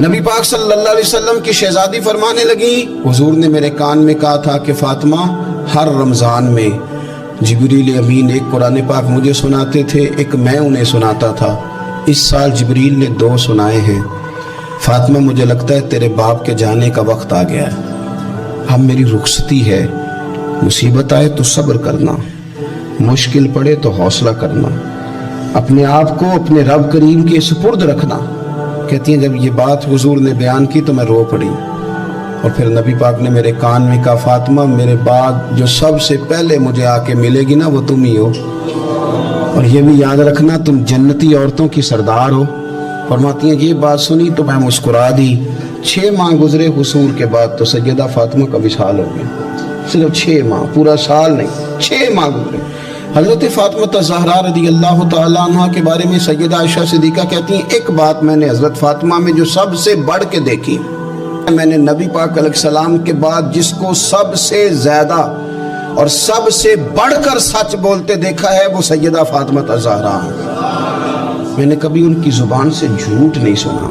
نبی پاک صلی اللہ علیہ وسلم کی شہزادی فرمانے لگی، حضور نے میرے کان میں کہا تھا کہ فاطمہ ہر رمضان میں جبریل امین ایک قرآن پاک مجھے سناتے تھے، ایک میں انہیں سناتا تھا۔ اس سال جبریل نے 2 سنائے ہیں۔ فاطمہ مجھے لگتا ہے تیرے باپ کے جانے کا وقت آ گیا ہے، اب میری رخصتی ہے، مصیبت آئے تو صبر کرنا، مشکل پڑے تو حوصلہ کرنا، اپنے آپ کو اپنے رب کریم کے سپرد رکھنا۔ کہتی ہیں جب یہ بات حضور نے بیان کی تو میں رو پڑی، اور پھر نبی پاک نے میرے کان میں کہا، فاطمہ میرے بعد جو سب سے پہلے مجھے آ کے ملے گی نا وہ تم ہی ہو، اور یہ بھی یاد رکھنا تم جنتی عورتوں کی سردار ہو۔ فرماتی ہیں یہ بات سنی تو میں مسکرا دی۔ 6 ماہ گزرے حصول کے بعد تو سیدہ فاطمہ کا وصال ہو گیا، صرف 6 ماہ، پورا سال نہیں، 6 ماہ گزرے۔ حضرت فاطمہ زہرا رضی اللہ تعالیٰ عنہ کے بارے میں سیدہ عائشہ صدیقہ کہتی ہیں، ایک بات میں نے حضرت فاطمہ میں جو سب سے بڑھ کے دیکھی، میں نے نبی پاک علیہ السلام کے بعد جس کو سب سے زیادہ اور سب سے بڑھ کر سچ بولتے دیکھا ہے وہ سیدہ فاطمہ زہرا ہے۔ میں نے کبھی ان کی زبان سے جھوٹ نہیں سنا۔